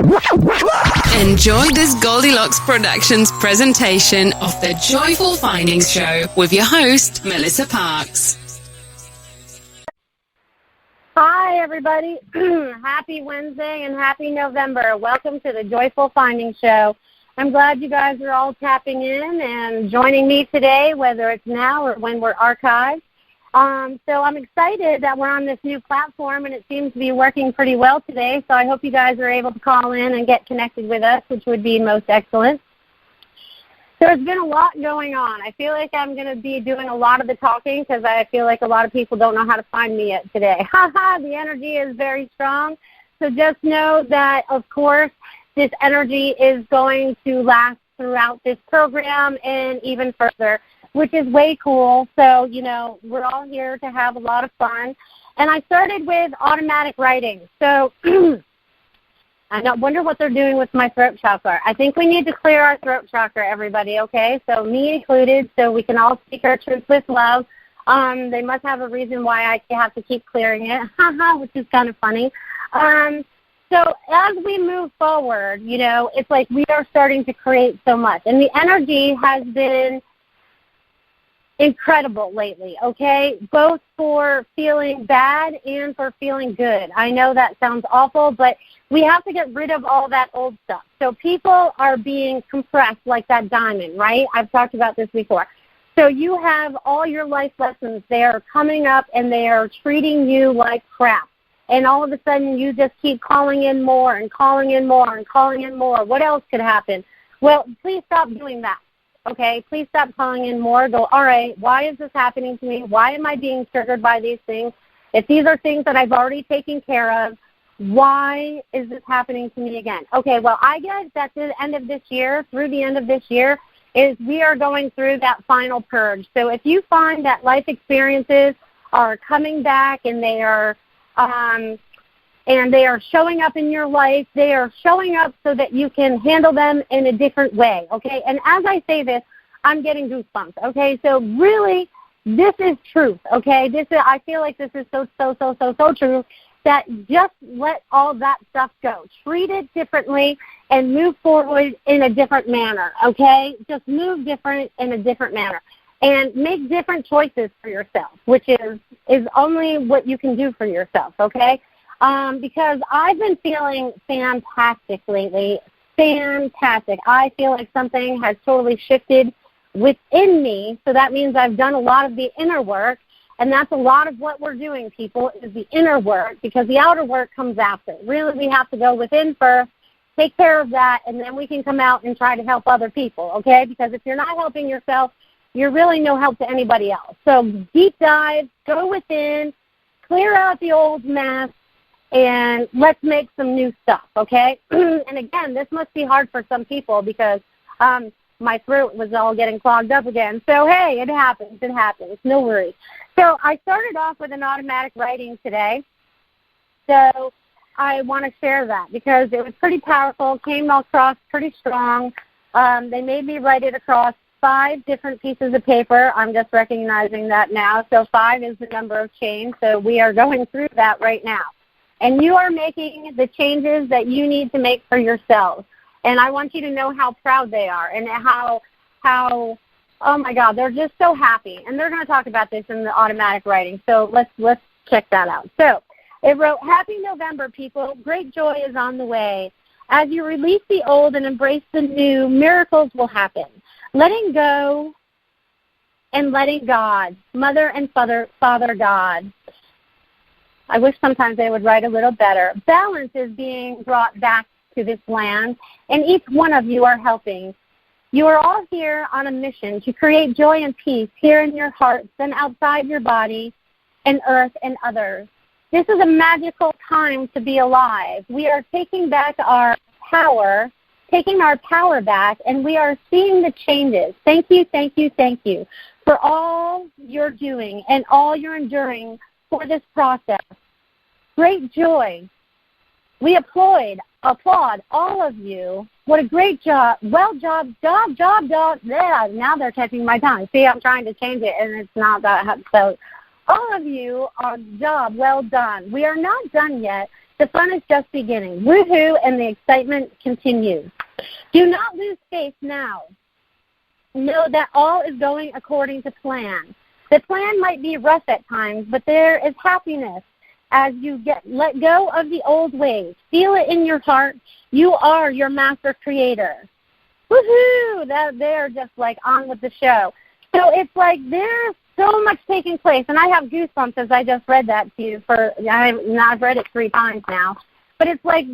Enjoy this Goldilocks Productions presentation of the Joyful Findings Show with your host, Melissa Parks. Hi, everybody. Happy Wednesday and happy November. Welcome to the Joyful Findings Show. I'm glad you guys are all tapping in and joining me today, whether it's now or when we're archived. So I'm excited that we're on this new platform, and it seems to be working pretty well today. So I hope you guys are able to call in and get connected with us, which would be most excellent. There's been a lot going on. I feel like I'm going to be doing a lot of the talking because I feel like a lot of people don't know how to find me yet today. The energy is very strong. So just know that, of course, this energy is going to last throughout this program and even further, which is way cool. So, you know, we're all here to have a lot of fun. And I started with automatic writing. So I wonder what they're doing with my throat chakra. I think we need to clear our throat chakra, everybody, okay? So me included, so we can all speak our truth with love. They must have a reason why I have to keep clearing it, which is kind of funny. So as we move forward, you know, it's like we are starting to create so much. And the energy has been incredible lately, okay, both for feeling bad and for feeling good. I know that sounds awful, but we have to get rid of all that old stuff. So people are being compressed like that diamond, right? I've talked about this before. So you have all your life lessons. They are coming up, and they are treating you like crap. And all of a sudden you just keep calling in more and calling in more and calling in more. What else could happen? Well, please stop doing that. Okay, please stop calling in more. Go, all right, why is this happening to me? Why am I being triggered by these things? If these are things that I've already taken care of, why is this happening to me again? Okay, well, I guess at the end of this year, through the end of this year, is we are going through that final purge. So if you find that life experiences are coming back and they are showing up in your life, they are showing up so that you can handle them in a different way, okay? And as I say this, I'm getting goosebumps, okay? So really, this is truth, okay? I feel like this is so true, that just let all that stuff go. Treat it differently and move forward in a different manner, okay? Just move different in a different manner. And make different choices for yourself, which is only what you can do for yourself, okay? Because I've been feeling fantastic lately, fantastic. I feel like something has totally shifted within me, so that means I've done a lot of the inner work, and that's a lot of what we're doing, people, is the inner work, because the outer work comes after. Really, we have to go within first, take care of that, and then we can come out and try to help other people, okay? Because if you're not helping yourself, you're really no help to anybody else. So deep dive, go within, clear out the old mess, and let's make some new stuff, okay? And again, this must be hard for some people because my throat was all getting clogged up again. So, hey, it happens, no worries. So I started off with an automatic writing today. So I want to share that because it was pretty powerful, came across pretty strong. They made me write it across 5 different pieces of paper. I'm just recognizing that now. So 5 is the number of change. So we are going through that right now. And you are making the changes that you need to make for yourselves. And I want you to know how proud they are and how oh, my God, they're just so happy. And they're going to talk about this in the automatic writing. So let's check that out. So it wrote, Happy November, people. Great joy is on the way. As you release the old and embrace the new, miracles will happen. Letting go and letting God, Mother and Father God. I wish sometimes they would write a little better. Balance is being brought back to this land, and each one of you are helping. You are all here on a mission to create joy and peace here in your hearts and outside your body and earth and others. This is a magical time to be alive. We are taking back our power, taking our power back, and we are seeing the changes. Thank you, thank you, thank you for all you're doing and all you're enduring for this process. Great joy. We applaud all of you. What a great job. Well, job. Yeah, now they're catching my tongue. See, I'm trying to change it, and it's not that. So all of you are job well done. We are not done yet, The fun is just beginning. Woohoo, and the excitement continues. Do not lose faith now. Know that all is going according to plan. The plan might be rough at times, but there is happiness as you let go of the old ways. Feel it in your heart. You are your master creator. Woohoo! They're just like on with the show. So it's like there's so much taking place, and I have goosebumps as I just read that to you. I've read it 3 times now. But it's like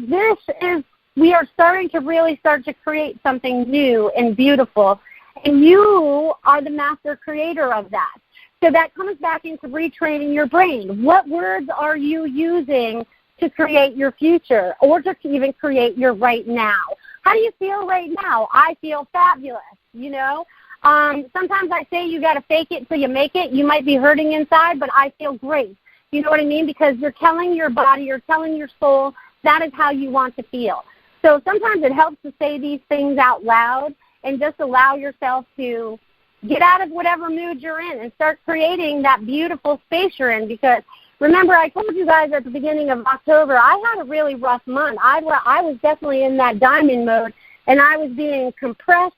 we are starting to really start to create something new and beautiful, and you are the master creator of that. So that comes back into retraining your brain. What words are you using to create your future or to even create your right now? How do you feel right now? I feel fabulous, you know. Sometimes I say you got to fake it till you make it. You might be hurting inside, but I feel great. You know what I mean? Because you're telling your body, you're telling your soul, that is how you want to feel. So sometimes it helps to say these things out loud and just allow yourself to get out of whatever mood you're in and start creating that beautiful space you're in. Because remember, I told you guys at the beginning of October, I had a really rough month. I was definitely in that diamond mode, and I was being compressed.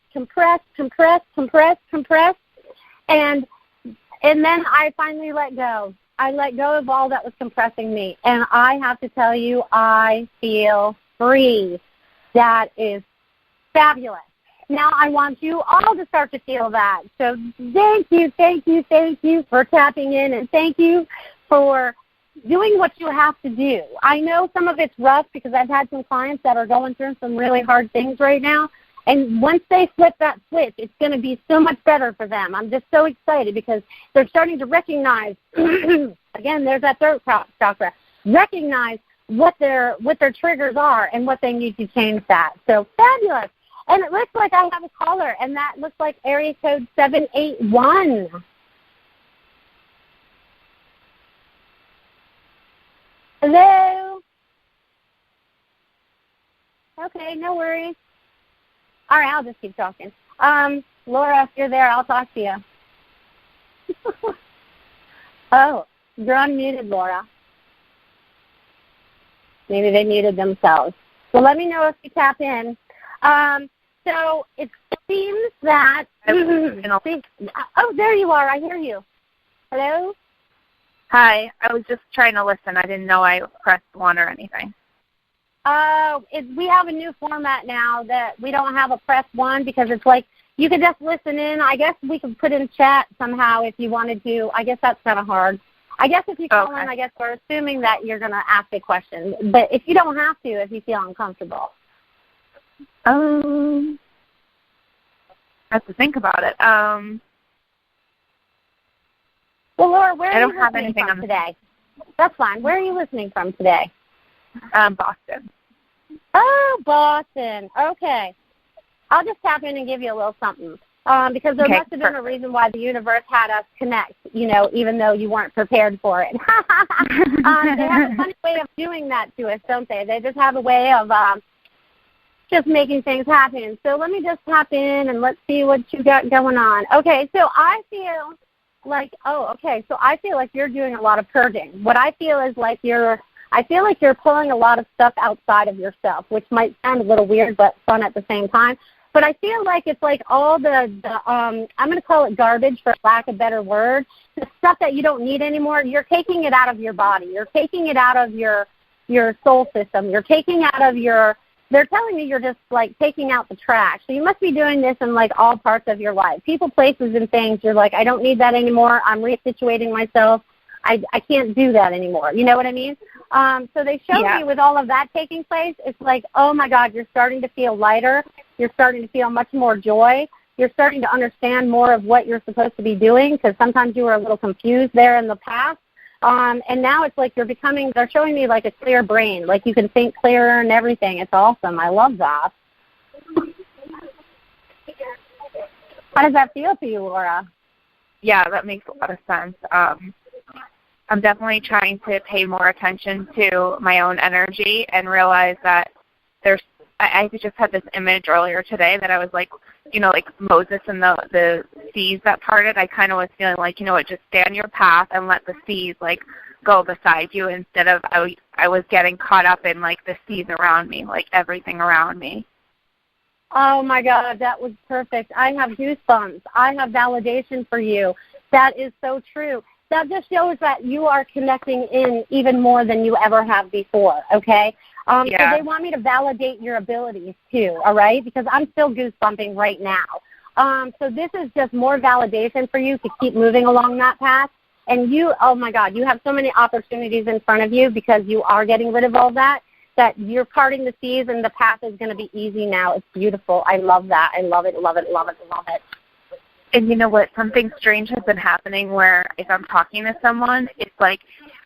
And then I finally let go. I let go of all that was compressing me. And I have to tell you, I feel free. That is fabulous. Now I want you all to start to feel that. So thank you for tapping in, and thank you for doing what you have to do. I know some of it's rough because I've had some clients that are going through some really hard things right now, and once they flip that switch, it's going to be so much better for them. I'm just so excited because they're starting to recognize, again, there's that throat chakra, recognize what their triggers are and what they need to change that. So fabulous. And it looks like I have a caller, and that looks like area code 781. Hello? Okay, no worries. All right, I'll just keep talking. Laura, if you're there, I'll talk to you. Oh, you're unmuted, Laura. Maybe they muted themselves. So let me know if you tap in. So it seems that, oh, there you are. I hear you. Hello? Hi. I was just trying to listen. I didn't know I pressed 1 or anything. We have a new format now that we don't have a press 1 because it's like you could just listen in. I guess we could put in chat somehow if you wanted to. I guess that's kind of hard. I guess if you call in, I guess we're assuming that you're going to ask a question. But if you don't have to, if you feel uncomfortable. I have to think about it. Well, Laura, where are you have listening anything from today? That's fine. Where are you listening from today? Boston. Oh, Boston. Okay. I'll just tap in and give you a little something because there must have been a reason why the universe had us connect, you know, even though you weren't prepared for it. They have a funny way of doing that to us, don't they? They just have a way of just making things happen. So let me just tap in and let's see what you got going on. Okay, so I feel like, I feel like you're doing a lot of purging. What I feel is like I feel like you're pulling a lot of stuff outside of yourself, which might sound a little weird but fun at the same time. But I feel like it's like all the I'm going to call it garbage for lack of a better word, the stuff that you don't need anymore, you're taking it out of your body. You're taking it out of your soul system. You're taking out of they're telling me you're just like taking out the trash. So you must be doing this in like all parts of your life. People, places, and things, you're like, I don't need that anymore. I'm resituating myself. I can't do that anymore. You know what I mean? So they showed me with all of that taking place, it's like, oh, my God, you're starting to feel lighter. You're starting to feel much more joy. You're starting to understand more of what you're supposed to be doing because sometimes you were a little confused there in the past. And now it's like they're showing me like a clear brain, like you can think clearer and everything. It's awesome. I love that. How does that feel to you, Laura? Yeah, that makes a lot of sense. I'm definitely trying to pay more attention to my own energy and realize that there's I just had this image earlier today that I was like, you know, like Moses and the seas that parted. I kind of was feeling like, you know what, just stay on your path and let the seas, like, go beside you instead of I was getting caught up in, like, the seas around me, like everything around me. Oh, my God, that was perfect. I have goosebumps. I have validation for you. That is so true. That just shows that you are connecting in even more than you ever have before, okay? So they want me to validate your abilities, too, all right, because I'm still goosebumping right now. So this is just more validation for you to keep moving along that path. And you, oh, my God, you have so many opportunities in front of you because you are getting rid of all that you're parting the seas and the path is going to be easy now. It's beautiful. I love that. I love it, love it, love it, love it. And you know what? Something strange has been happening where if I'm talking to someone, it's like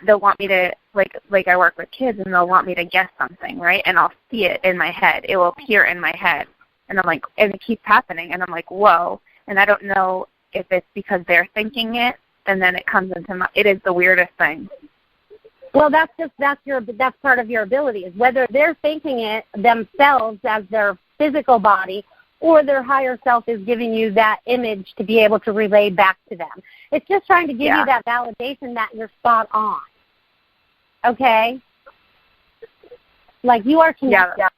they'll want me to, like I work with kids, and they'll want me to guess something, right? And I'll see it in my head. It will appear in my head. And I'm like, and it keeps happening. And I'm like, whoa. And I don't know if it's because they're thinking it, and then it comes into my, it is the weirdest thing. Well, that's part of your ability, is whether they're thinking it themselves as their physical body or their higher self is giving you that image to be able to relay back to them. It's just trying to give you that validation that you're spot on. Okay? Like, you are connected. Yeah.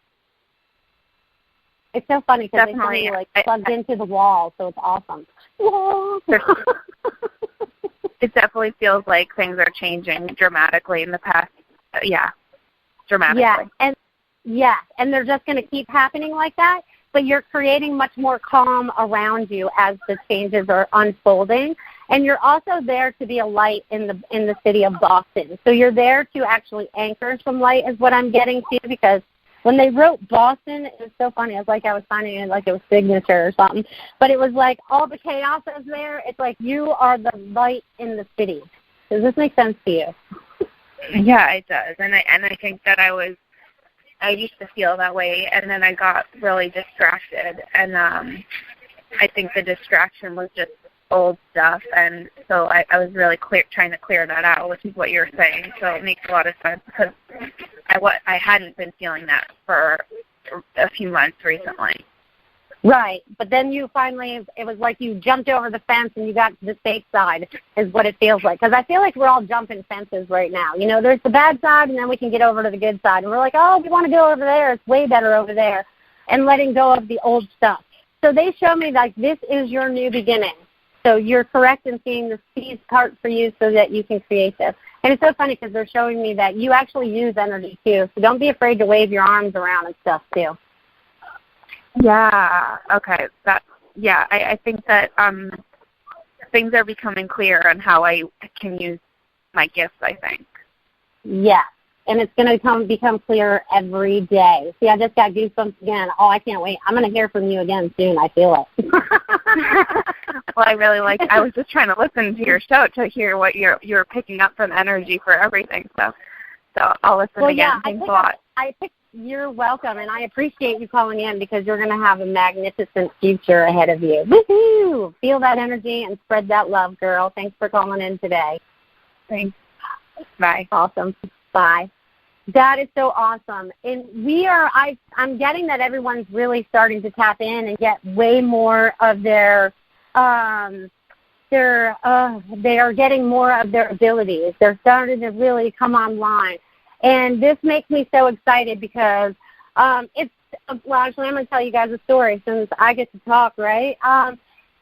It's so funny because they tell you, like, plugged into the wall, so it's awesome. It definitely feels like things are changing dramatically in the past. Dramatically. Yeah, and they're just going to keep happening like that, but you're creating much more calm around you as the changes are unfolding. And you're also there to be a light in the city of Boston. So you're there to actually anchor some light is what I'm getting to, because when they wrote Boston, it was so funny. It was like I was signing it like it was signature or something. But it was like all the chaos is there. It's like you are the light in the city. Does this make sense to you? Yeah, it does. And I think that I used to feel that way, and then I got really distracted. And I think the distraction was just old stuff. And so I was really trying to clear that out, which is what you're saying. So it makes a lot of sense because I hadn't been feeling that for a few months recently. Right, but then you finally, it was like you jumped over the fence and you got to the safe side is what it feels like. Because I feel like we're all jumping fences right now. You know, there's the bad side and then we can get over to the good side. And we're like, oh, we want to go over there. It's way better over there. And letting go of the old stuff. So they show me, like, this is your new beginning. So you're correct in seeing the seeds part for you so that you can create this. And it's so funny because they're showing me that you actually use energy, too. So don't be afraid to wave your arms around and stuff, too. Yeah, okay. I think that things are becoming clear on how I can use my gifts, I think. Yeah, and it's going to become clearer every day. See, I just got goosebumps again. Oh, I can't wait. I'm going to hear from you again soon. I feel it. Well, I was just trying to listen to your show to hear what you're picking up from energy for everything. So I'll listen again. Yeah, Thanks a lot. You're welcome, and I appreciate you calling in because you're going to have a magnificent future ahead of you. Woohoo! Feel that energy and spread that love, girl. Thanks for calling in today. Thanks. Bye. Awesome. Bye. That is so awesome. And I'm getting that everyone's really starting to tap in and get way more of they are getting more of their abilities. They're starting to really come online. And this makes me so excited because actually I'm going to tell you guys a story since I get to talk, right?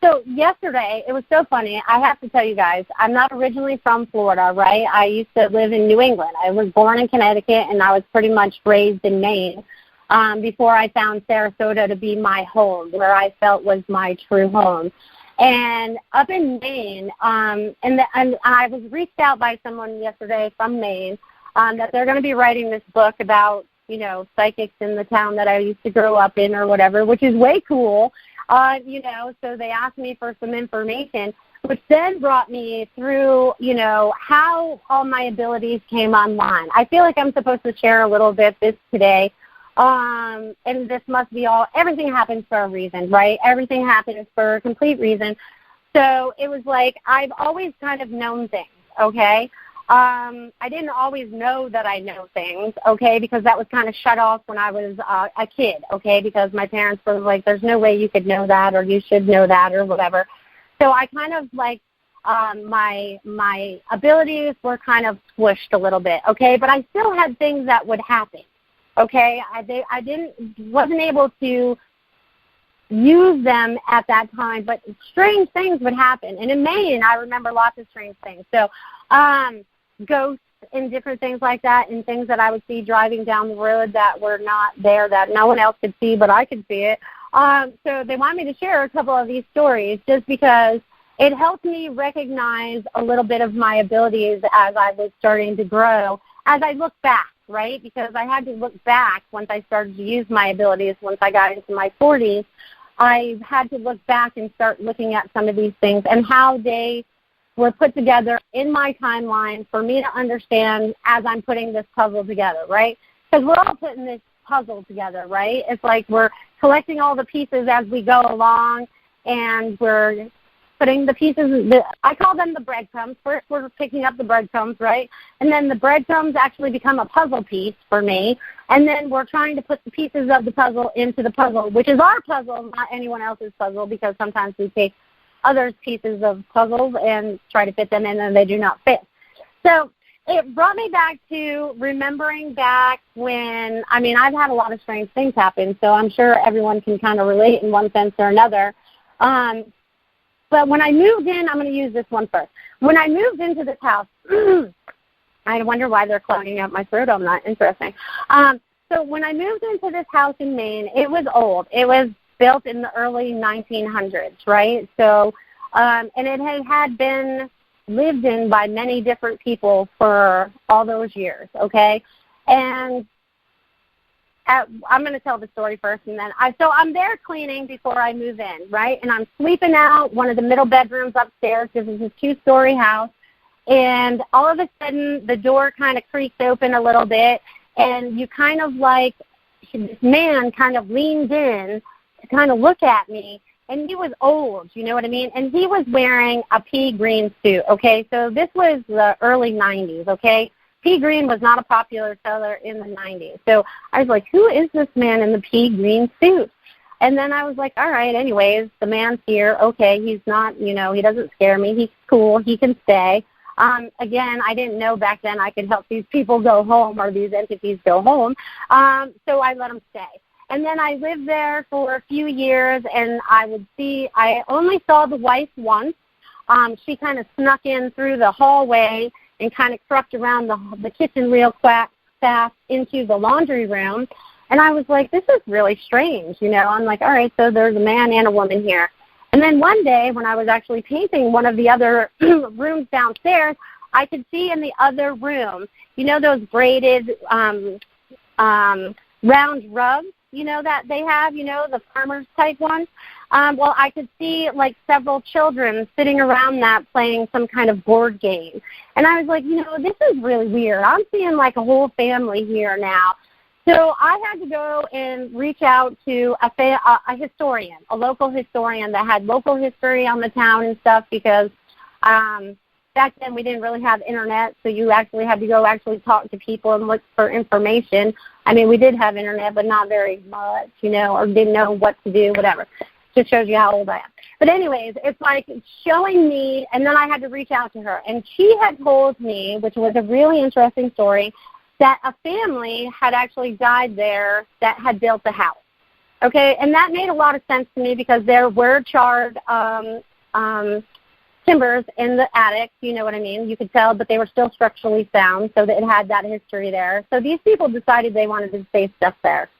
So yesterday, it was so funny. I have to tell you guys, I'm not originally from Florida, right? I used to live in New England. I was born in Connecticut, and I was pretty much raised in Maine before I found Sarasota to be my home, where I felt was my true home. And up in Maine, and I was reached out by someone yesterday from Maine that they're going to be writing this book about, you know, psychics in the town that I used to grow up in or whatever, which is way cool, you know, so they asked me for some information, which then brought me through, you know, how all my abilities came online. I feel like I'm supposed to share a little bit this today, and this must be everything happens for a reason, right? Everything happens for a complete reason. So it was like I've always kind of known things, okay? I didn't always know that I know things, okay, because that was kind of shut off when I was a kid, okay, because my parents were like, there's no way you could know that or you should know that or whatever. So I kind of like my abilities were kind of squished a little bit, okay, but I still had things that would happen, okay. I wasn't able to use them at that time, but strange things would happen. And in Maine, I remember lots of strange things. So ghosts and different things like that, and things that I would see driving down the road that were not there, that no one else could see, but I could see it. So they want me to share a couple of these stories just because it helped me recognize a little bit of my abilities as I was starting to grow, as I look back, right? Because I had to look back once I started to use my abilities. Once I got into my 40s, I had to look back and start looking at some of these things and how they were put together in my timeline for me to understand as I'm putting this puzzle together, right? Because we're all putting this puzzle together, right? It's like we're collecting all the pieces as we go along, and we're putting the pieces, I call them the breadcrumbs. First we're picking up the breadcrumbs, right? And then the breadcrumbs actually become a puzzle piece for me, and then we're trying to put the pieces of the puzzle into the puzzle, which is our puzzle, not anyone else's puzzle, because sometimes we take others' pieces of puzzles and try to fit them in, and they do not fit. So it brought me back to remembering back when, I mean, I've had a lot of strange things happen, so I'm sure everyone can kind of relate in one sense or another. But when I moved in, I'm going to use this one first. When I moved into this house, I wonder why they're clogging up my throat. I'm not interesting. So when I moved into this house in Maine, it was old. It was built in the early 1900s, right? So, and it had been lived in by many different people for all those years, okay? And I'm going to tell the story first, and then so I'm there cleaning before I move in, right? And I'm sleeping out one of the middle bedrooms upstairs because it's a 2-story house, and all of a sudden the door kind of creaks open a little bit, and you kind of like, this man kind of leaned in to kind of look at me, and he was old, you know what I mean? And he was wearing a pea green suit, okay? So this was the early 90s, okay? Pea green was not a popular color in the 90s. So I was like, who is this man in the pea green suit? And then I was like, all right, anyways, the man's here. Okay, he's not, you know, he doesn't scare me. He's cool. He can stay. Again, I didn't know back then I could help these people go home or these entities go home. So I let him stay. And then I lived there for a few years, and I only saw the wife once. She kind of snuck in through the hallway and kind of crept around the kitchen real fast into the laundry room. And I was like, this is really strange, you know. I'm like, all right, so there's a man and a woman here. And then one day when I was actually painting one of the other rooms downstairs, I could see in the other room, you know, those braided round rugs, you know, that they have, you know, the farmers type ones. Well, I could see like several children sitting around that playing some kind of board game. And I was like, you know, this is really weird. I'm seeing like a whole family here now. So I had to go and reach out to a historian, a local historian that had local history on the town and stuff, because back then we didn't really have internet, so you actually had to go actually talk to people and look for information. I mean, we did have internet, but not very much, you know, or didn't know what to do, whatever. Just shows you how old I am. But anyways, it's like showing me, and then I had to reach out to her. And she had told me, which was a really interesting story, that a family had actually died there that had built the house. Okay, and that made a lot of sense to me because there were charred timbers in the attic, you know what I mean? You could tell, but they were still structurally sound, so that it had that history there. So these people decided they wanted to stay stuff there.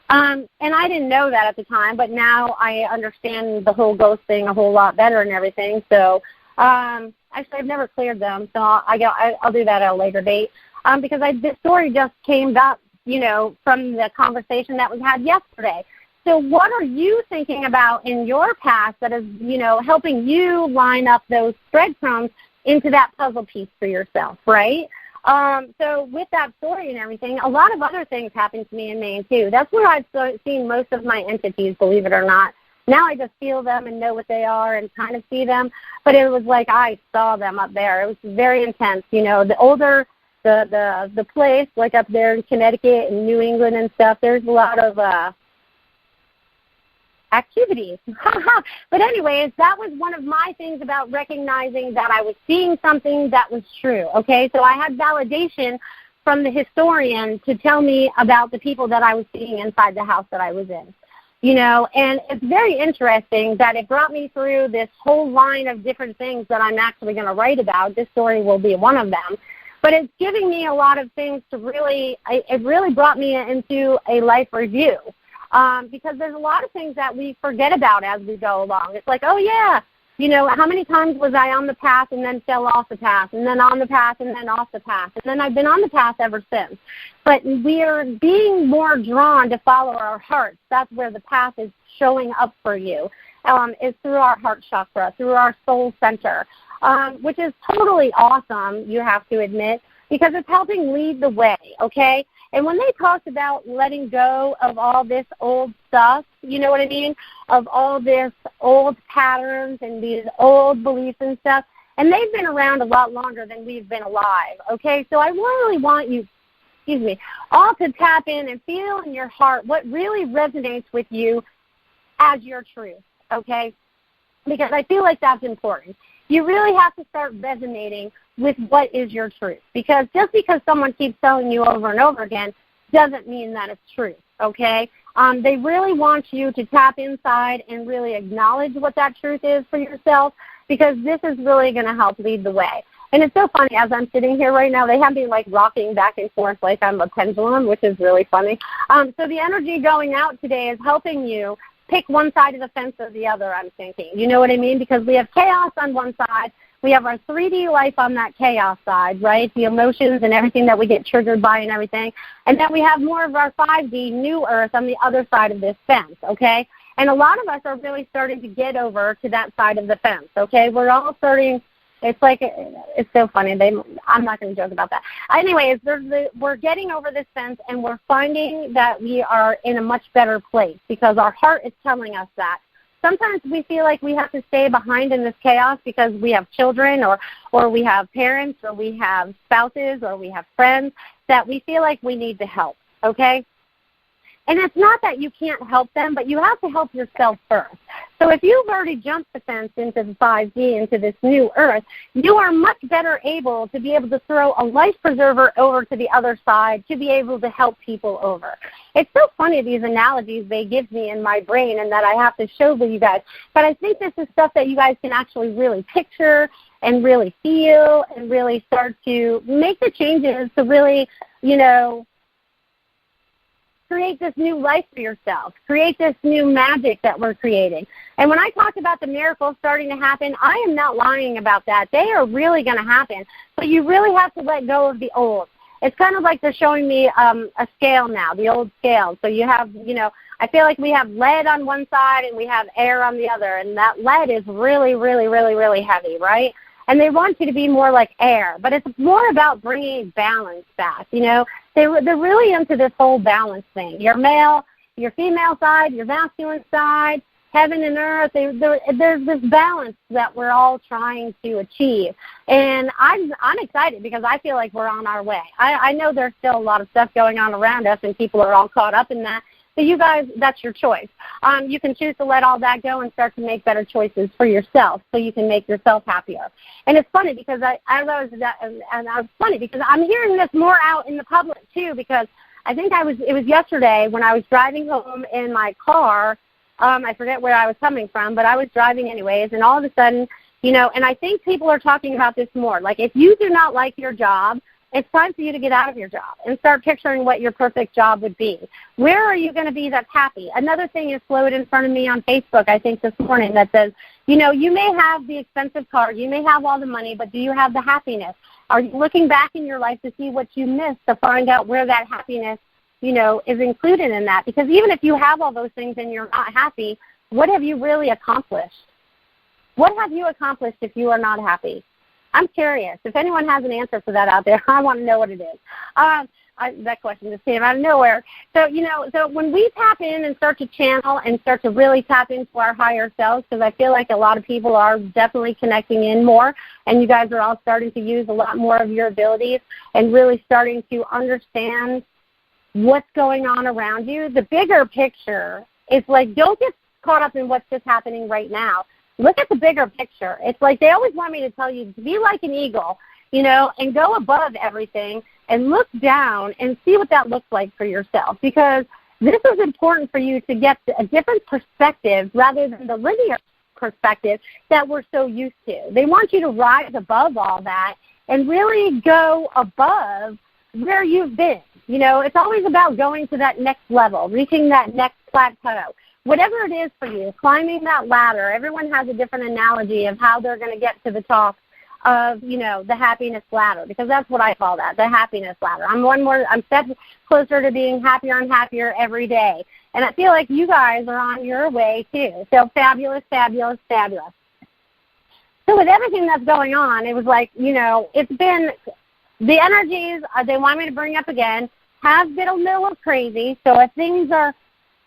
And I didn't know that at the time, but now I understand the whole ghost thing a whole lot better and everything. So actually, I've never cleared them, so I'll do that at a later date. Because this story just came up, you know, from the conversation that was had yesterday. So what are you thinking about in your past that is, you know, helping you line up those breadcrumbs into that puzzle piece for yourself, right? So with that story and everything, a lot of other things happened to me in Maine, too. That's where I've seen most of my entities, believe it or not. Now I just feel them and know what they are and kind of see them. But it was like I saw them up there. It was very intense. You know, the older the place, like up there in Connecticut and New England and stuff, there's a lot of activities. But anyways, that was one of my things about recognizing that I was seeing something that was true, okay? So I had validation from the historian to tell me about the people that I was seeing inside the house that I was in. You know, and it's very interesting that it brought me through this whole line of different things that I'm actually going to write about. This story will be one of them. But it's giving me a lot of things to really, it really brought me into a life review. Because there's a lot of things that we forget about as we go along. It's like, oh, yeah, you know, how many times was I on the path and then fell off the path, and then on the path and then off the path, and then I've been on the path ever since. But we are being more drawn to follow our hearts. That's where the path is showing up for you, is through our heart chakra, through our soul center, which is totally awesome, you have to admit, because it's helping lead the way, okay? And when they talked about letting go of all this old stuff, you know what I mean, of all this old patterns and these old beliefs and stuff, and they've been around a lot longer than we've been alive, okay? So I really want you, all to tap in and feel in your heart what really resonates with you as your truth, okay? Because I feel like that's important. You really have to start resonating with what is your truth. Because just because someone keeps telling you over and over again doesn't mean that it's true, okay? They really want you to tap inside and really acknowledge what that truth is for yourself, because this is really going to help lead the way. And it's so funny, as I'm sitting here right now, they have me like rocking back and forth like I'm a pendulum, which is really funny. So the energy going out today is helping you pick one side of the fence or the other, I'm thinking. You know what I mean? Because we have chaos on one side. We have our 3D life on that chaos side, right? The emotions and everything that we get triggered by and everything. And then we have more of our 5D new earth on the other side of this fence, okay? And a lot of us are really starting to get over to that side of the fence, okay? We're all starting, it's like, it's so funny. I'm not going to joke about that. Anyways, we're getting over this fence, and we're finding that we are in a much better place because our heart is telling us that. Sometimes we feel like we have to stay behind in this chaos because we have children or we have parents or we have spouses or we have friends that we feel like we need to help, okay? And it's not that you can't help them, but you have to help yourself first. So if you've already jumped the fence into the 5D, into this new earth, you are much better able to be able to throw a life preserver over to the other side to be able to help people over. It's so funny, these analogies they give me in my brain and that I have to show with you guys. But I think this is stuff that you guys can actually really picture and really feel and really start to make the changes to really, you know, create this new life for yourself, create this new magic that we're creating. And when I talked about the miracles starting to happen, I am not lying about that. They are really going to happen, but you really have to let go of the old. It's kind of like they're showing me a scale now, the old scale. So you have, you know, I feel like we have lead on one side and we have air on the other, and that lead is really, really, really, really heavy, right? And they want you to be more like air, but it's more about bringing balance back, you know. They're really into this whole balance thing. Your male, your female side, your masculine side, heaven and earth, there's this balance that we're all trying to achieve. And I'm excited because I feel like we're on our way. I know there's still a lot of stuff going on around us and people are all caught up in that. So you guys, that's your choice. You can choose to let all that go and start to make better choices for yourself so you can make yourself happier. And it's funny because it's funny because I'm hearing this more out in the public too, because I think it was yesterday when I was driving home in my car. I forget where I was coming from, but I was driving anyways, and all of a sudden, you know, and I think people are talking about this more. Like if you do not like your job, it's time for you to get out of your job and start picturing what your perfect job would be. Where are you going to be that's happy? Another thing is floated in front of me on Facebook, I think this morning, that says, you know, you may have the expensive car, you may have all the money, but do you have the happiness? Are you looking back in your life to see what you missed to find out where that happiness, you know, is included in that? Because even if you have all those things and you're not happy, what have you really accomplished? What have you accomplished if you are not happy? I'm curious. If anyone has an answer for that out there, I want to know what it is. that question just came out of nowhere. So, so when we tap in and start to channel and start to really tap into our higher selves, because I feel like a lot of people are definitely connecting in more, and you guys are all starting to use a lot more of your abilities and really starting to understand what's going on around you. The bigger picture is like, don't get caught up in what's just happening right now. Look at the bigger picture. It's like they always want me to tell you to be like an eagle, and go above everything and look down and see what that looks like for yourself, because this is important for you to get a different perspective rather than the linear perspective that we're so used to. They want you to rise above all that and really go above where you've been. It's always about going to that next level, reaching that next plateau. Whatever it is for you, climbing that ladder. Everyone has a different analogy of how they're going to get to the top of, the happiness ladder, because that's what I call that, the happiness ladder. I'm steps closer to being happier and happier every day. And I feel like you guys are on your way too. So fabulous, fabulous, fabulous. So with everything that's going on, it was like, it's been, the energies they want me to bring up again have been a little crazy. So if things are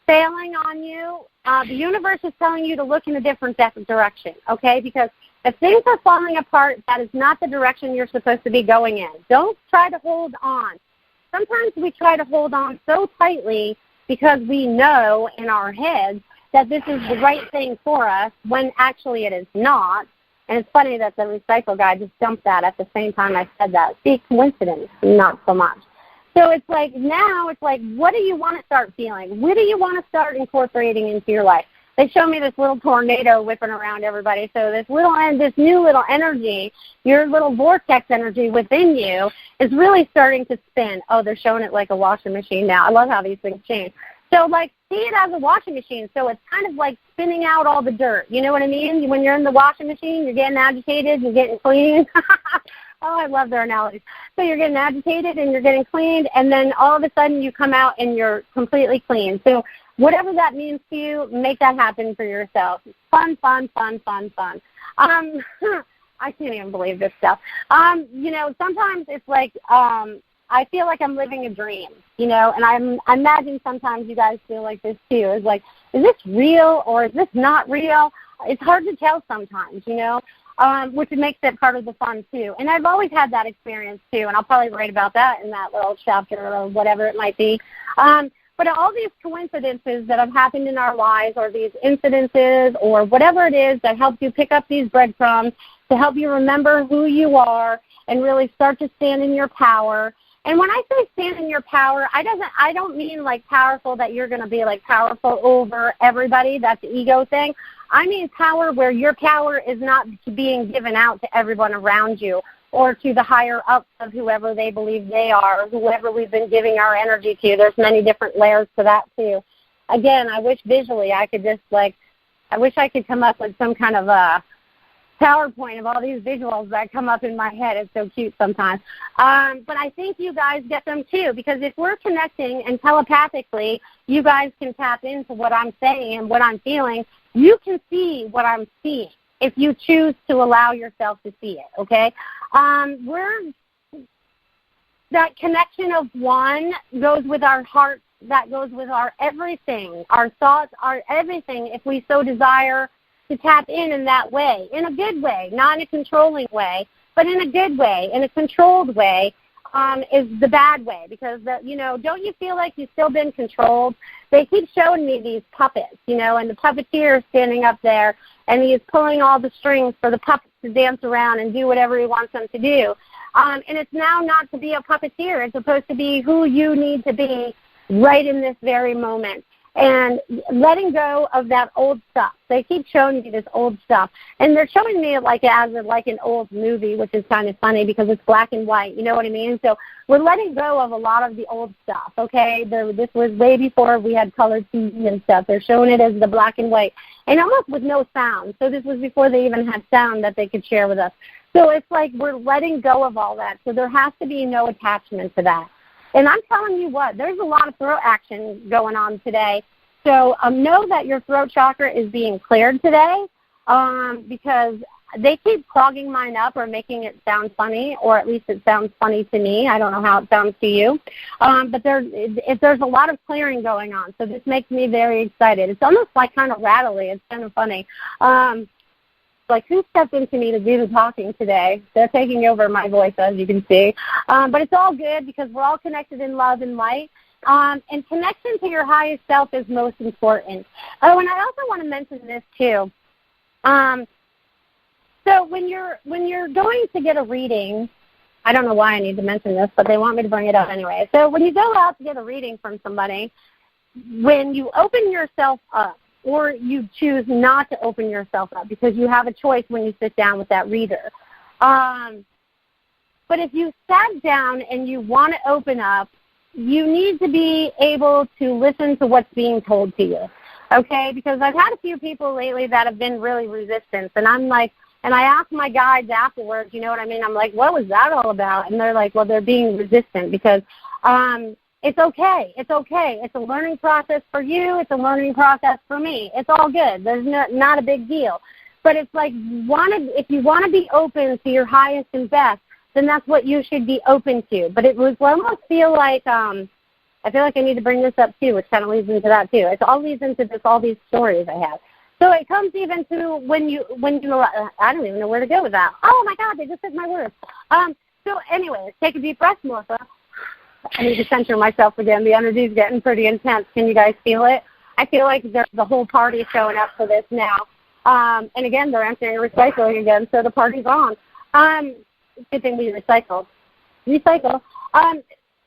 failing on you, the universe is telling you to look in a different direction, okay? Because if things are falling apart, that is not the direction you're supposed to be going in. Don't try to hold on. Sometimes we try to hold on so tightly because we know in our heads that this is the right thing for us when actually it is not. And it's funny that the recycle guy just dumped that at the same time I said that. See, coincidence, not so much. So it's like now it's like, what do you want to start feeling? What do you want to start incorporating into your life? They show me this little tornado whipping around everybody. So this new little energy, your little vortex energy within you is really starting to spin. Oh, they're showing it like a washing machine now. I love how these things change. So, like, see it as a washing machine. So it's kind of like spinning out all the dirt. You know what I mean? When you're in the washing machine, you're getting agitated, you're getting cleaned. Oh, I love their analogies. So you're getting agitated and you're getting cleaned, and then all of a sudden you come out and you're completely clean. So whatever that means to you, make that happen for yourself. Fun, fun, fun, fun, fun. I can't even believe this stuff. Sometimes it's like I feel like I'm living a dream, and I imagine sometimes you guys feel like this too. It's like, is this real or is this not real? It's hard to tell sometimes, which makes it part of the fun too. And I've always had that experience too, and I'll probably write about that in that little chapter or whatever it might be. But all these coincidences that have happened in our lives, or these incidences, or whatever it is that helps you pick up these breadcrumbs to help you remember who you are and really start to stand in your power. And when I say stand in your power, I don't mean like powerful that you're going to be like powerful over everybody. That's the ego thing. I mean power where your power is not being given out to everyone around you or to the higher ups of whoever they believe they are, or whoever we've been giving our energy to. There's many different layers to that too. Again, I wish visually I could I wish I could come up with some kind of a PowerPoint of all these visuals that come up in my head. It's so cute sometimes. But I think you guys get them too, because if we're connecting and telepathically, you guys can tap into what I'm saying and what I'm feeling. You can see what I'm seeing if you choose to allow yourself to see it, okay? That connection of one goes with our heart, that goes with our everything, our thoughts, our everything, if we so desire to tap in that way, in a good way, not in a controlling way, but in a good way, in a controlled way, is the bad way. Because, don't you feel like you've still been controlled? They keep showing me these puppets, and the puppeteer is standing up there, and he is pulling all the strings for the puppets to dance around and do whatever he wants them to do. And it's now not to be a puppeteer. It's supposed to be who you need to be right in this very moment. And letting go of that old stuff. They keep showing me this old stuff. And they're showing me it like an old movie, which is kind of funny because it's black and white. You know what I mean? So we're letting go of a lot of the old stuff, okay? This was way before we had colored TV and stuff. They're showing it as the black and white, and almost with no sound. So this was before they even had sound that they could share with us. So it's like we're letting go of all that. So there has to be no attachment to that. And I'm telling you what, there's a lot of throat action going on today. So know that your throat chakra is being cleared today because they keep clogging mine up or making it sound funny, or at least it sounds funny to me. I don't know how it sounds to you. But there's a lot of clearing going on, so this makes me very excited. It's almost like kind of rattly. It's kind of funny. Like, who stepped into me to do the talking today? They're taking over my voice, as you can see. But it's all good because we're all connected in love and light. And connection to your highest self is most important. Oh, and I also want to mention this, too. So when you're going to get a reading, I don't know why I need to mention this, but they want me to bring it up anyway. So when you go out to get a reading from somebody, when you open yourself up, or you choose not to open yourself up, because you have a choice when you sit down with that reader. But if you sat down and you want to open up, you need to be able to listen to what's being told to you, okay? Because I've had a few people lately that have been really resistant, and I'm like, and I ask my guides afterwards, you know what I mean? I'm like, what was that all about? And they're like, well, they're being resistant because it's okay. It's okay. It's a learning process for you. It's a learning process for me. It's all good. There's not a big deal. But it's like, if you want to be open to your highest and best, then that's what you should be open to. But it was almost feel like I feel like I need to bring this up too, which kind of leads into that too. It all leads into all these stories I have. So it comes even to when you I don't even know where to go with that. Oh my God, they just said my words. So anyway, take a deep breath, Melissa. I need to center myself again. The energy is getting pretty intense. Can you guys feel it? I feel like the whole party is showing up for this now. And again, they're emptying and recycling again, so the party's on. Good thing we recycle.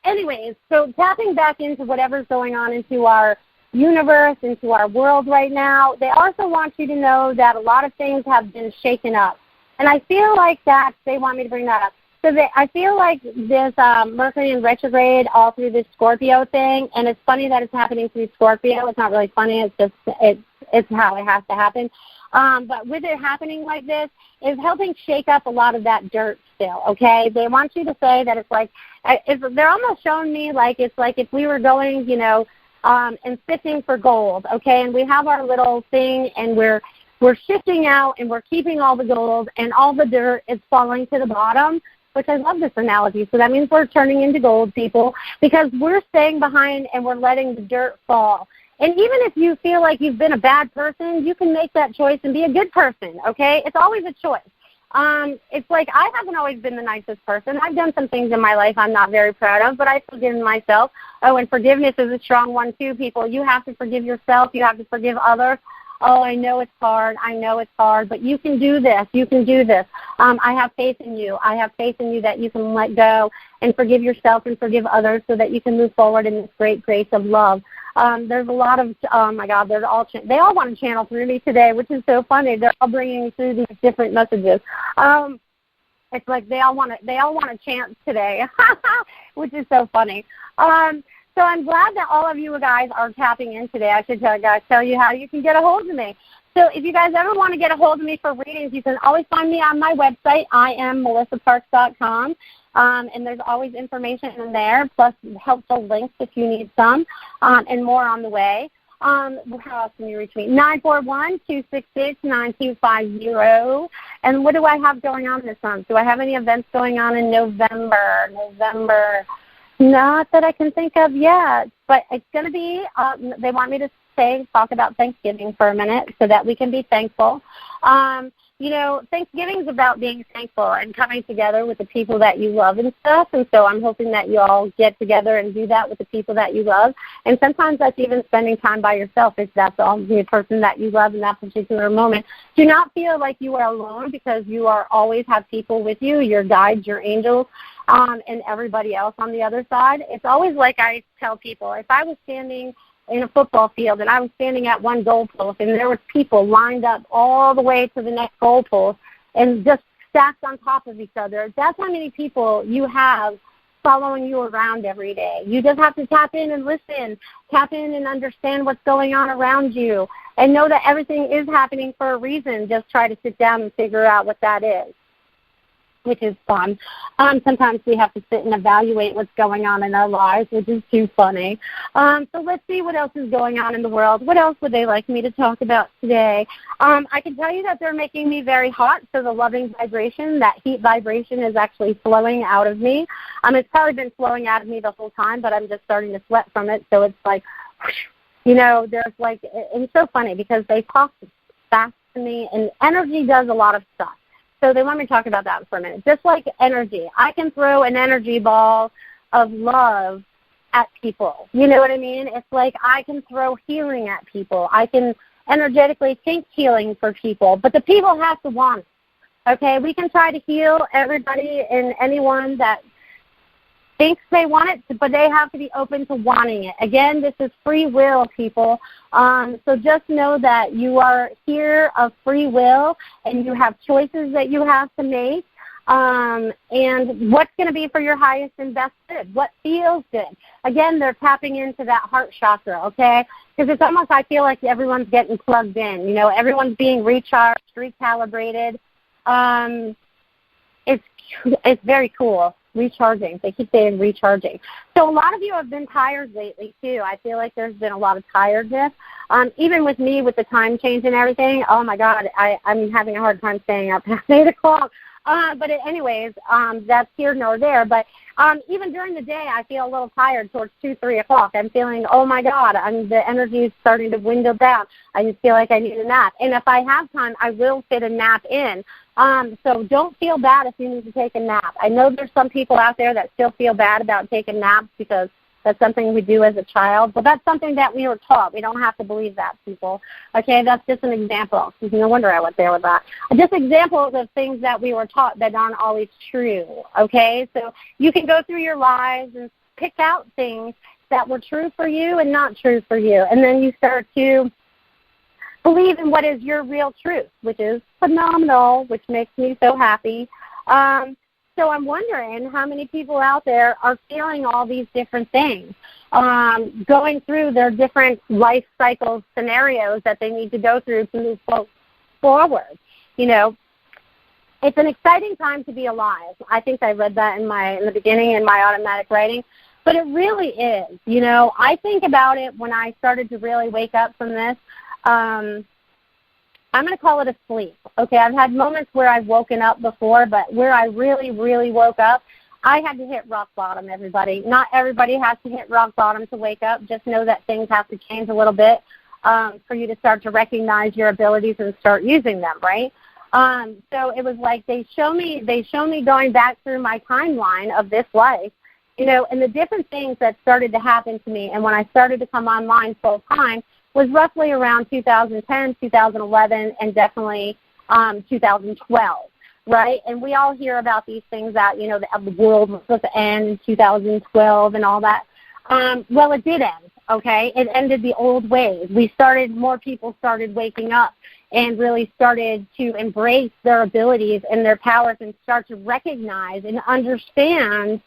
Anyways, so tapping back into whatever's going on into our universe, into our world right now, they also want you to know that a lot of things have been shaken up. And I feel like that they want me to bring that up. So I feel like there's Mercury in retrograde all through this Scorpio thing, and it's funny that it's happening through Scorpio. It's not really funny. It's just it's how it has to happen. But with it happening like this, it's helping shake up a lot of that dirt still, okay? They want you to say that it's like they're almost showing me like it's like if we were going, you know, and sifting for gold, okay? And we have our little thing, and we're shifting out, and we're keeping all the gold, and all the dirt is falling to the bottom, which I love this analogy. So that means we're turning into gold, people, because we're staying behind and we're letting the dirt fall. And even if you feel like you've been a bad person, you can make that choice and be a good person, okay? It's always a choice. It's like I haven't always been the nicest person. I've done some things in my life I'm not very proud of, but I've forgiven myself. Oh, and forgiveness is a strong one too, people. You have to forgive yourself. You have to forgive others. Oh, I know it's hard. I know it's hard, but you can do this. You can do this. I have faith in you. I have faith in you that you can let go and forgive yourself and forgive others so that you can move forward in this great grace of love. There's a lot of, oh, my God, they all want to channel through me today, which is so funny. They're all bringing me through these different messages. It's like they all want to chant today, which is so funny. So I'm glad that all of you guys are tapping in today. I should tell you how you can get a hold of me. So if you guys ever want to get a hold of me for readings, you can always find me on my website. I am melissaparks.com. And there's always information in there, plus helpful links if you need some, and more on the way. How else can you reach me? 941-266-9250. And what do I have going on this month? Do I have any events going on in November? Not that I can think of yet, but it's going to be, they want me to talk about Thanksgiving for a minute so that we can be thankful. You know, Thanksgiving is about being thankful and coming together with the people that you love and stuff, and so I'm hoping that you all get together and do that with the people that you love. And sometimes that's even spending time by yourself if that's the person that you love in that particular moment. Do not feel like you are alone, because you always have people with you, your guides, your angels, and everybody else on the other side. It's always like I tell people, if I was standing in a football field and I was standing at one goalpost and there were people lined up all the way to the next goalpost and just stacked on top of each other, that's how many people you have following you around every day. You just have to tap in and listen, tap in and understand what's going on around you, and know that everything is happening for a reason. Just try to sit down and figure out what that is. which is fun. Sometimes we have to sit and evaluate what's going on in our lives, which is too funny. So let's see what else is going on in the world. What else would they like me to talk about today? I can tell you that they're making me very hot, so the loving vibration, that heat vibration is actually flowing out of me. It's probably been flowing out of me the whole time, but I'm just starting to sweat from it, so it's like, you know, there's like, it's so funny because they talk fast to me, and energy does a lot of stuff. So they want me to talk about that for a minute. Just like energy, I can throw an energy ball of love at people. You know what I mean? It's like I can throw healing at people. I can energetically think healing for people, but the people have to want it. Okay? We can try to heal everybody and anyone that thinks they want it, but they have to be open to wanting it. Again, this is free will, people. So just know that you are here of free will, and you have choices that you have to make, and what's going to be for your highest and best good, what feels good. Again, they're tapping into that heart chakra, okay? Because it's almost, I feel like everyone's getting plugged in. You know, everyone's being recharged, recalibrated. It's very cool. Recharging. They keep saying recharging. So a lot of you have been tired lately, too. I feel like there's been a lot of tiredness. Even with me, with the time change and everything, oh, my God, I'm having a hard time staying up past 8 o'clock. But anyways, that's here nor there. But even during the day, I feel a little tired towards 2, 3 o'clock. I'm feeling, oh, my God, the energy is starting to dwindle down. I just feel like I need a nap. And if I have time, I will fit a nap in. So don't feel bad if you need to take a nap. I know there's some people out there that still feel bad about taking naps because that's something we do as a child, but that's something that we were taught. We don't have to believe that, people. Okay, that's just an example. No wonder I went there with that. Just examples of things that we were taught that aren't always true, okay? So you can go through your lives and pick out things that were true for you and not true for you, and then you start to believe in what is your real truth, which is phenomenal, which makes me so happy. So I'm wondering how many people out there are feeling all these different things, going through their different life cycle scenarios that they need to go through to move forward. You know, it's an exciting time to be alive. I think I read that in the beginning in my automatic writing, but it really is. You know, I think about it when I started to really wake up from this. I'm going to call it a sleep. Okay, I've had moments where I've woken up before, but where I really, really woke up, I had to hit rock bottom, everybody. Not everybody has to hit rock bottom to wake up. Just know that things have to change a little bit for you to start to recognize your abilities and start using them, right? So it was like they show me going back through my timeline of this life, you know, and the different things that started to happen to me. And when I started to come online full time, was roughly around 2010, 2011, and definitely 2012, right? And we all hear about these things that, you know, the world was supposed to end in 2012 and all that. Well, it did end, okay? It ended the old ways. More people started waking up and really started to embrace their abilities and their powers and start to recognize and understand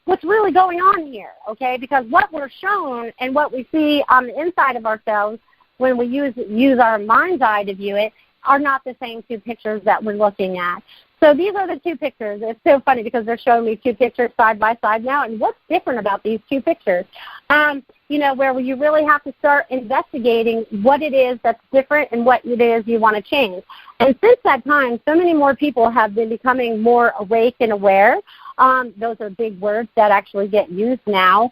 what's really going on here, okay? Because what we're shown and what we see on the inside of ourselves when we use our mind's eye to view it are not the same two pictures that we're looking at. So these are the two pictures. It's so funny because they're showing me two pictures side by side now, and what's different about these two pictures? You know, where you really have to start investigating what it is that's different and what it is you want to change. And since that time, so many more people have been becoming more awake and aware. Those are big words that actually get used now.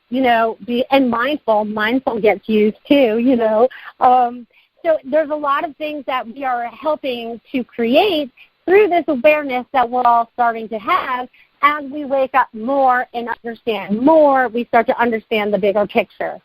You know, and mindful gets used too, you know. So there's a lot of things that we are helping to create through this awareness that we're all starting to have. As we wake up more and understand more, we start to understand the bigger picture.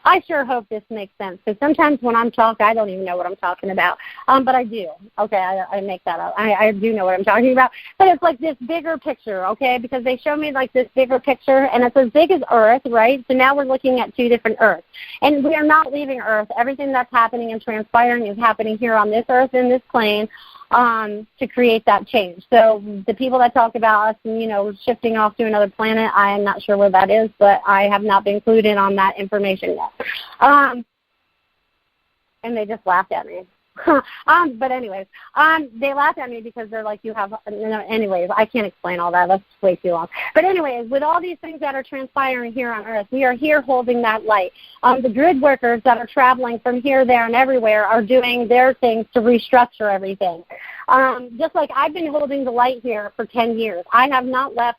I sure hope this makes sense, because sometimes when I'm talking, I don't even know what I'm talking about, but I do. Okay, I make that up. I do know what I'm talking about, but it's like this bigger picture, okay, because they show me like this bigger picture, and it's as big as Earth, right? So now we're looking at two different Earths, and we are not leaving Earth. Everything that's happening and transpiring is happening here on this Earth, in this plane, to create that change. So the people that talk about us, you know, shifting off to another planet, I am not sure where that is, but I have not been clued in on that information yet. And they just laughed at me. But anyways, they laugh at me because they're like, you have, anyways, I can't explain all that. That's way too long. But anyways, with all these things that are transpiring here on Earth, we are here holding that light. The grid workers that are traveling from here, there, and everywhere are doing their things to restructure everything. Just like I've been holding the light here for 10 years. I have not left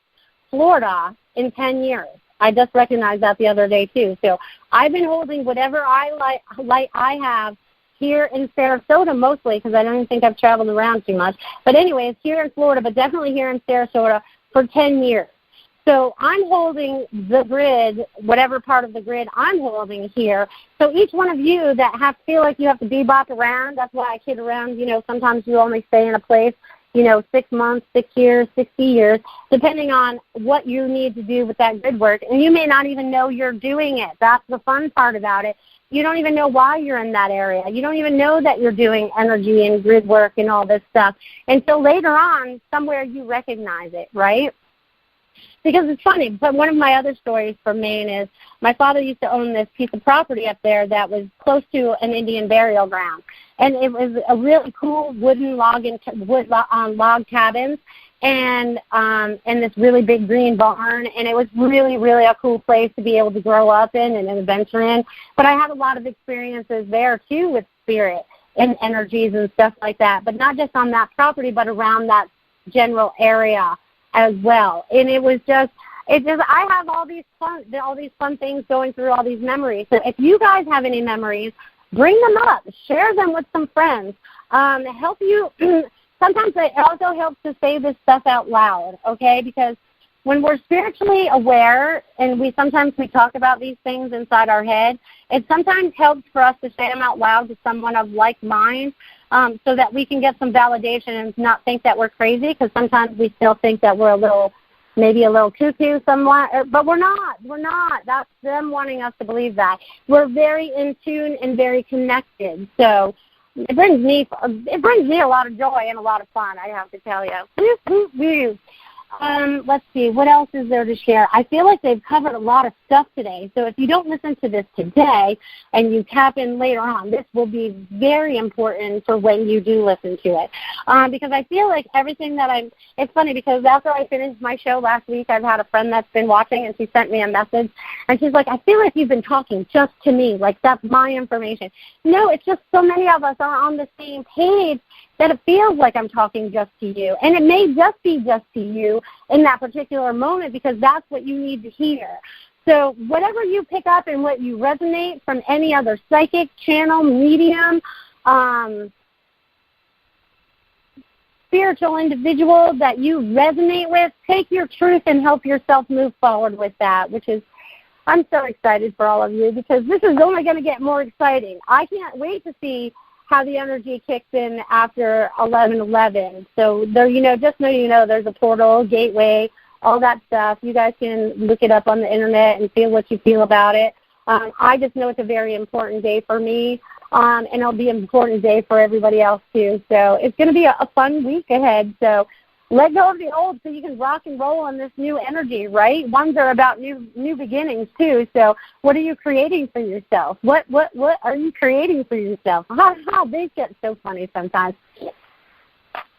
Florida in 10 years. I just recognized that the other day, too. So I've been holding whatever light I have here in Sarasota mostly, because I don't even think I've traveled around too much. But anyways, here in Florida, but definitely here in Sarasota for 10 years. So I'm holding the grid, whatever part of the grid I'm holding here. So each one of you that feel like you have to bebop around, that's why I kid around, sometimes you only stay in a place 6 months, 6 years, 60 years, depending on what you need to do with that grid work. And you may not even know you're doing it. That's the fun part about it. You don't even know why you're in that area. You don't even know that you're doing energy and grid work and all this stuff until later on somewhere you recognize it, right? Because it's funny, but one of my other stories from Maine is my father used to own this piece of property up there that was close to an Indian burial ground. And it was a really cool wooden log cabins and this really big green barn. And it was really, really a cool place to be able to grow up in and adventure in. But I had a lot of experiences there, too, with spirit and energies and stuff like that. But not just on that property, but around that general area as well. And it just I have all these fun things going through all these memories. So if you guys have any memories, bring them up, share them with some friends. Help you. Sometimes it also helps to say this stuff out loud, okay? Because when we're spiritually aware and we sometimes talk about these things inside our head, it sometimes helps for us to say them out loud to someone of like mind, so that we can get some validation and not think that we're crazy, because sometimes we still think that we're maybe a little cuckoo somewhat, but we're not. We're not. That's them wanting us to believe that. We're very in tune and very connected. So it brings me a lot of joy and a lot of fun, I have to tell you. Woo, woo, woo. Let's see, what else is there to share? I feel like they've covered a lot of stuff today. So if you don't listen to this today and you tap in later on, this will be very important for when you do listen to it. Because I feel like everything it's funny because after I finished my show last week, I've had a friend that's been watching and she sent me a message and she's like, I feel like you've been talking just to me, like that's my information. No, it's just so many of us are on the same page that it feels like I'm talking just to you. And it may just be just to you in that particular moment because that's what you need to hear. So whatever you pick up and what you resonate from any other psychic, channel, medium, spiritual individual that you resonate with, take your truth and help yourself move forward with that, which is, I'm so excited for all of you because this is only going to get more exciting. I can't wait to see how the energy kicks in after 11/11. So there, just know there's a portal, gateway, all that stuff. You guys can look it up on the internet and feel what you feel about it. I just know it's a very important day for me, and it'll be an important day for everybody else too. So it's going to be a fun week ahead. So let go of the old so you can rock and roll in this new energy, right? Ones are about new beginnings too. So what are you creating for yourself? What are you creating for yourself? They get so funny sometimes.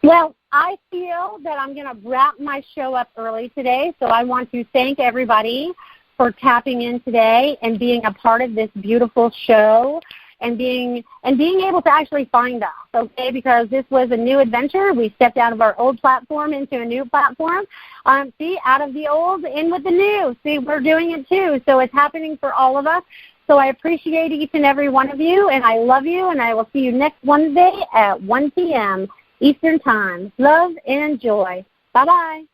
Well, I feel that I'm going to wrap my show up early today, so I want to thank everybody for tapping in today and being a part of this beautiful show. And being able to actually find us, okay, because this was a new adventure. We stepped out of our old platform into a new platform. See, out of the old, in with the new. See, we're doing it too, so it's happening for all of us. So I appreciate each and every one of you, and I love you, and I will see you next Wednesday at 1 p.m. Eastern Time. Love and joy. Bye-bye.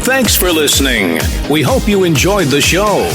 Thanks for listening. We hope you enjoyed the show.